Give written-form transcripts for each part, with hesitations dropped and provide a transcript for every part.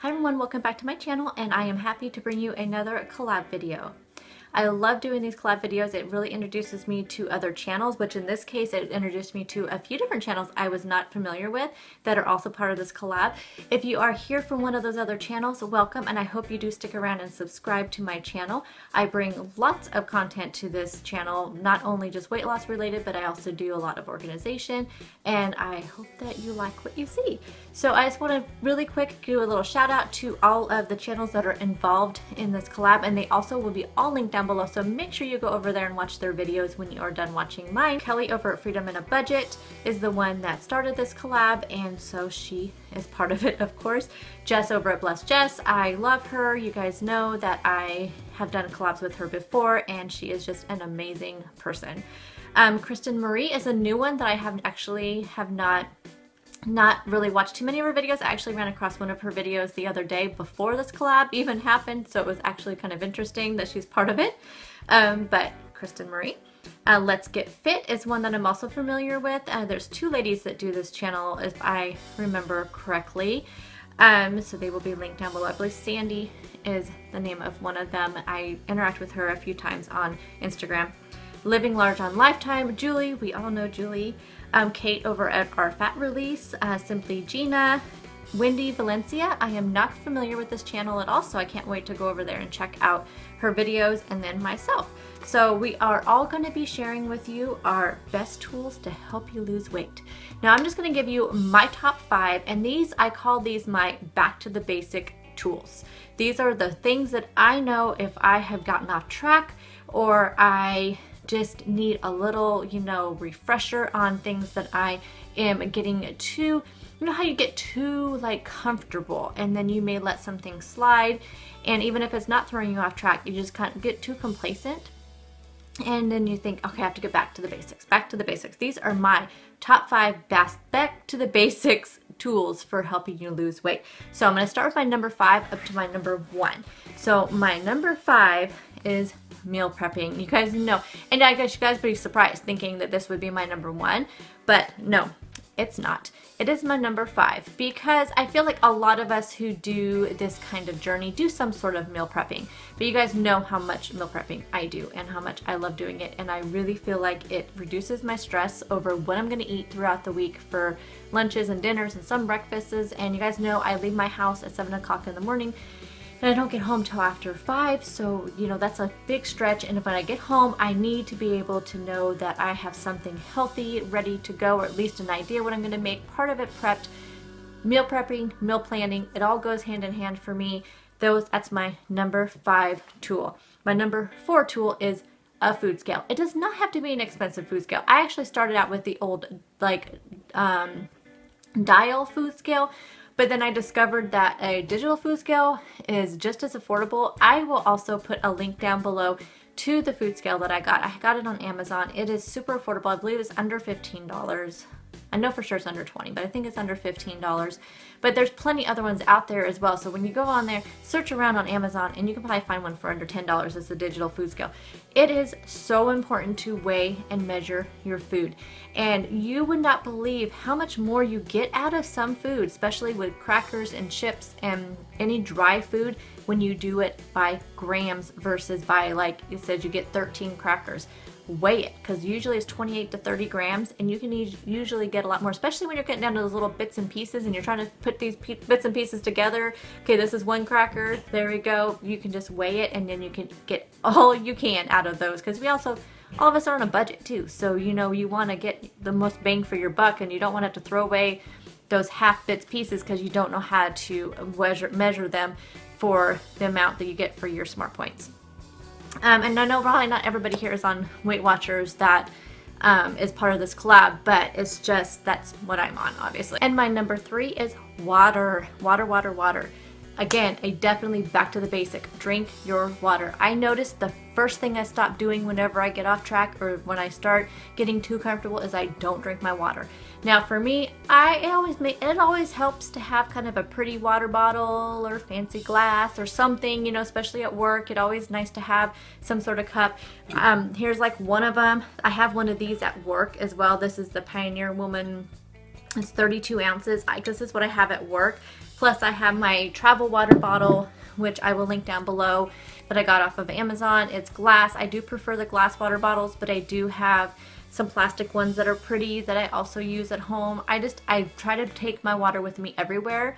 Hi everyone, welcome back to my channel, and I am happy to bring you another collab video. I love doing these collab videos. It really introduces me to other channels, which in this case it introduced me to a few different channels I was not familiar with that are also part of this collab. If you are here from one of those other channels, welcome, and I hope you do stick around and subscribe to my channel. I bring lots of content to this channel, not only just weight loss related, but I also do a lot of organization, and I hope that you like what you see. So I just want to really quick do a little shout out to all of the channels that are involved in this collab, and they also will be all linked down below, so make sure you go over there and watch their videos when you are done watching mine. Kelly over at Freedom in a Budget is the one that started this collab, and so she is part of it, of course. Jess over at Blessed Jess, I love her. You guys know that I have done collabs with her before, and she is just an amazing person. Kristen Marie is a new one that I have not really watched too many of her videos. I actually ran across one of her videos the other day before this collab even happened, so it was actually kind of interesting that she's part of it. But Kristen Marie. Let's Get Fit is one that I'm also familiar with. There's two ladies that do this channel, if I remember correctly. So they will be linked down below. I believe Sandy is the name of one of them. I interact with her a few times on Instagram. Living Large on Lifetime, Julie, we all know Julie. Kate over at Our Fat Release, Simply Gina, Wendy Valencia. I am not familiar with this channel at all, so I can't wait to go over there and check out her videos, and then myself. So we are all going to be sharing with you our best tools to help you lose weight. Now I'm just going to give you my top 5, and I call these my back to the basic tools. These are the things that I know if I have gotten off track, or I just need a little, refresher on things that I am getting too, how you get too like comfortable, and then you may let something slide, and even if it's not throwing you off track, you just kind of get too complacent, and then you think, okay, I have to get back to the basics. Back to the basics. These are my top 5 back to the basics tools for helping you lose weight. So I'm going to start with my number 5 up to my number 1. So my number 5 is meal prepping. You guys know, and I guess you guys would be surprised thinking that this would be my number 1, but no, it's not. It is my number 5 because I feel like a lot of us who do this kind of journey do some sort of meal prepping, but you guys know how much meal prepping I do and how much I love doing it, and I really feel like it reduces my stress over what I'm going to eat throughout the week for lunches and dinners and some breakfasts. And you guys know I leave my house at 7 o'clock in the morning, and I don't get home till after 5, so that's a big stretch, and when I get home I need to be able to know that I have something healthy ready to go, or at least an idea what I'm going to make, part of it prepped. Meal prepping, meal planning, it all goes hand in hand for me. That's my number 5 tool. My number 4 tool is a food scale. It does not have to be an expensive food scale. I actually started out with the old dial food scale, but then I discovered that a digital food scale is just as affordable. I will also put a link down below to the food scale that I got. I got it on Amazon. It is super affordable. I believe it's under $15. I know for sure it's under 20, but I think it's under $15. But there's plenty other ones out there as well. So when you go on there, search around on Amazon, and you can probably find one for under $10 as the digital food scale. It is so important to weigh and measure your food. And you would not believe how much more you get out of some food, especially with crackers and chips and any dry food, when you do it by grams versus by, like it says, you get 13 crackers. Weigh it, because usually it's 28 to 30 grams, and you can usually get a lot more, especially when you're getting down to those little bits and pieces and you're trying to put these bits and pieces together. Okay, this is 1 cracker, there we go. You can just weigh it, and then you can get all you can out of those, because all of us are on a budget too, so you want to get the most bang for your buck, and you don't want to have to throw away those half bits pieces because you don't know how to measure them for the amount that you get for your Smart Points. And I know probably not everybody here is on Weight Watchers that is part of this collab, but it's just, that's what I'm on, obviously. And my number 3 is water. Water, water, water. Again, definitely back to the basic. Drink your water. I noticed the first thing I stop doing whenever I get off track, or when I start getting too comfortable, is I don't drink my water. Now for me, it always helps to have kind of a pretty water bottle or fancy glass or something, especially at work. It's always nice to have some sort of cup. Here's like one of them. I have one of these at work as well. This is the Pioneer Woman. It's 32 ounces. This is what I have at work. Plus I have my travel water bottle, which I will link down below, that I got off of Amazon. It's glass. I do prefer the glass water bottles, but I do have some plastic ones that are pretty that I also use at home. I try to take my water with me everywhere.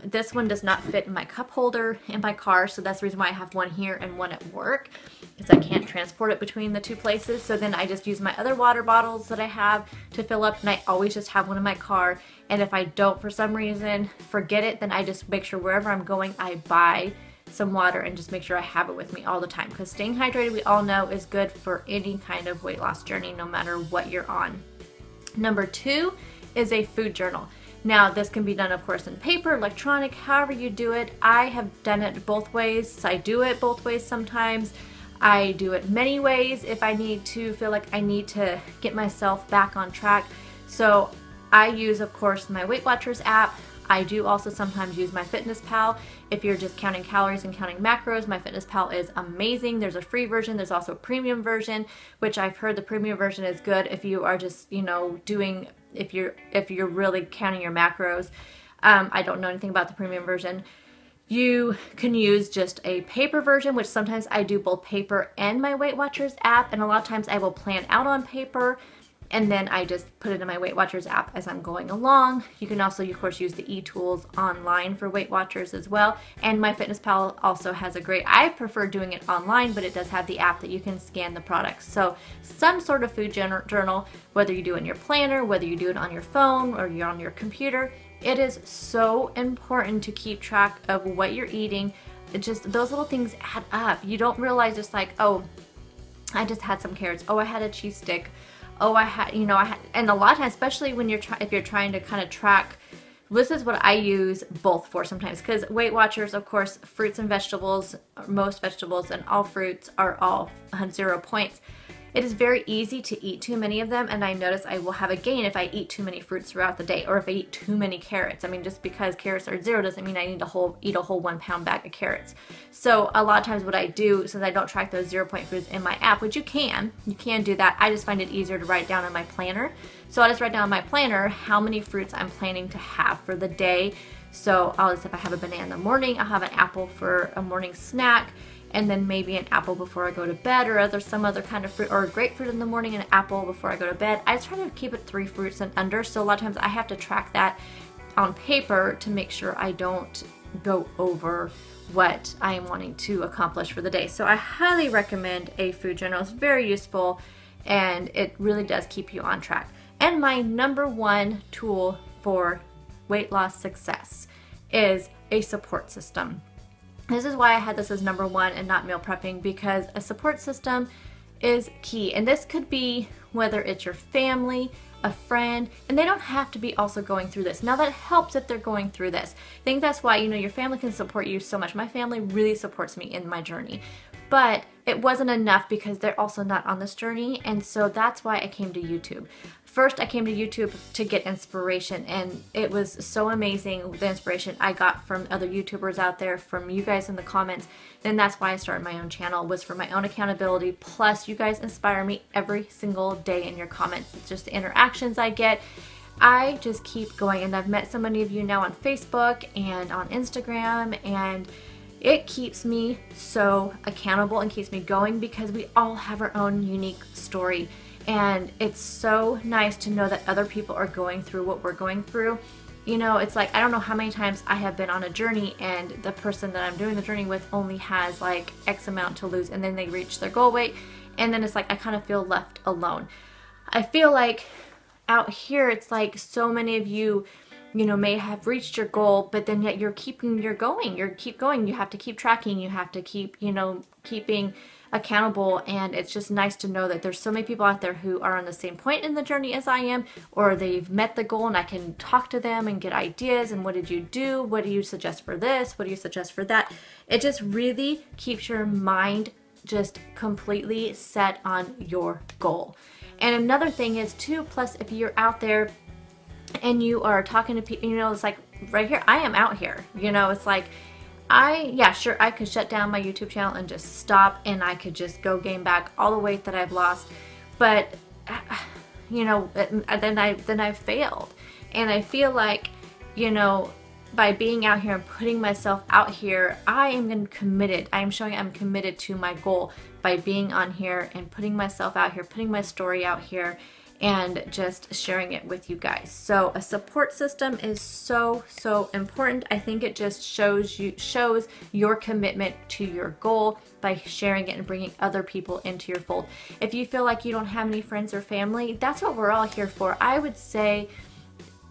This one does not fit in my cup holder in my car, so that's the reason why I have one here and one at work, because I can't transport it between the two places. So then I just use my other water bottles that I have to fill up, and I always just have one in my car. And if I don't, for some reason, forget it, then I just make sure wherever I'm going, I buy some water and just make sure I have it with me all the time, because staying hydrated, we all know, is good for any kind of weight loss journey, no matter what you're on. Number 2 is a food journal. Now this can be done, of course, in paper, electronic, however you do it. I have done it both ways. I do it both ways sometimes. I do it many ways if I need to feel like I need to get myself back on track. So I use, of course, my Weight Watchers app. I do also sometimes use my MyFitnessPal. If you're just counting calories and counting macros, MyFitnessPal is amazing. There's a free version. There's also a premium version, which I've heard the premium version is good if you are just, you know, doing, if you're really counting your macros. I don't know anything about the premium version. You can use just a paper version, which sometimes I do both paper and my Weight Watchers app, and a lot of times I will plan out on paper, and then I just put it in my Weight Watchers app as I'm going along. You can also, of course, use the e-tools online for Weight Watchers as well. And MyFitnessPal also has a great, I prefer doing it online, but it does have the app that you can scan the products. So some sort of food journal, whether you do it in your planner, whether you do it on your phone or you're on your computer, it is so important to keep track of what you're eating. It just, those little things add up. You don't realize, just like, oh, I just had some carrots. Oh, I had a cheese stick. Oh, I had, you know, and a lot of times, especially when if you're trying to kind of track, this is what I use both for sometimes, because Weight Watchers, of course, fruits and vegetables, most vegetables and all fruits are all 0 points. It is very easy to eat too many of them, and I notice I will have a gain if I eat too many fruits throughout the day, or if I eat too many carrots. I mean, just because carrots are 0 doesn't mean I need to eat a whole 1 pound bag of carrots. So a lot of times what I do, since I don't track those 0 point foods in my app, which you can do that, I just find it easier to write down in my planner. So I just write down in my planner how many fruits I'm planning to have for the day. So if I have a banana in the morning, I'll have an apple for a morning snack, and then maybe an apple before I go to bed, or some other kind of fruit, or a grapefruit in the morning and an apple before I go to bed. I try to keep it 3 fruits and under, so a lot of times I have to track that on paper to make sure I don't go over what I am wanting to accomplish for the day. So I highly recommend a food journal. It's very useful, and it really does keep you on track. And my number 1 tool for weight loss success is a support system. This is why I had this as number 1 and not meal prepping, because a support system is key. And this could be whether it's your family, a friend, and they don't have to be also going through this. Now that helps if they're going through this. I think that's why, you know, your family can support you so much. My family really supports me in my journey, but it wasn't enough because they're also not on this journey. And so that's why I came to YouTube. First, I came to YouTube to get inspiration, and it was so amazing, the inspiration I got from other YouTubers out there, from you guys in the comments. Then that's why I started my own channel, was for my own accountability. Plus, you guys inspire me every single day in your comments. It's just the interactions I get. I just keep going, and I've met so many of you now on Facebook and on Instagram, and it keeps me so accountable and keeps me going, because we all have our own unique story. And it's so nice to know that other people are going through what we're going through. You know, it's like, I don't know how many times I have been on a journey and the person that I'm doing the journey with only has like X amount to lose, and then they reach their goal weight, and then it's like I kind of feel left alone. I feel like out here it's like so many of you, you know, may have reached your goal, but then yet you're keeping, you're going. You have to keep tracking. You have to keep, you know, keeping accountable. And it's just nice to know that there's so many people out there who are on the same point in the journey as I am, or they've met the goal, and I can talk to them and get ideas. And what did you do? What do you suggest for this? What do you suggest for that? It just really keeps your mind just completely set on your goal. And another thing is too, plus if you're out there and you are talking to people, you know, it's like right here, I am out here, you know, it's like yeah, sure, I could shut down my YouTube channel and just stop, and I could just go gain back all the weight that I've lost, but you know, then I failed. And I feel like, you know, by being out here and putting myself out here, I am committed. I am showing I'm committed to my goal by being on here and putting myself out here, putting my story out here, and just sharing it with you guys. So a support system is so important. I think it just shows your commitment to your goal by sharing it and bringing other people into your fold. If you feel like you don't have any friends or family, that's what we're all here for. I would say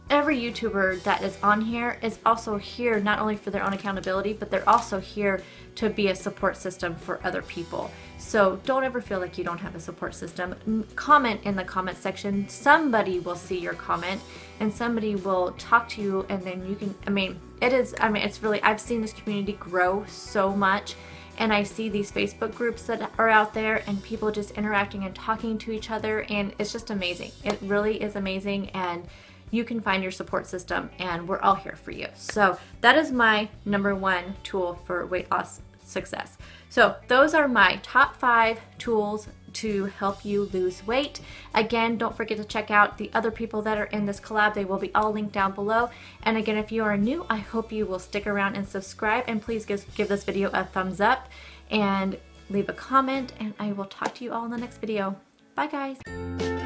every YouTuber that is on here is also here not only for their own accountability, but they're also here to be a support system for other people. So don't ever feel like you don't have a support system. Comment in the comment section. Somebody will see your comment and somebody will talk to you, and then you can, it's really, I've seen this community grow so much, and I see these Facebook groups that are out there and people just interacting and talking to each other, and it's just amazing. It really is amazing, and you can find your support system, and we're all here for you. So that is my #1 tool for weight loss success. So those are my top 5 tools to help you lose weight. Again, don't forget to check out the other people that are in this collab. They will be all linked down below. And again, if you are new, I hope you will stick around and subscribe, and please give this video a thumbs up and leave a comment, and I will talk to you all in the next video. Bye guys.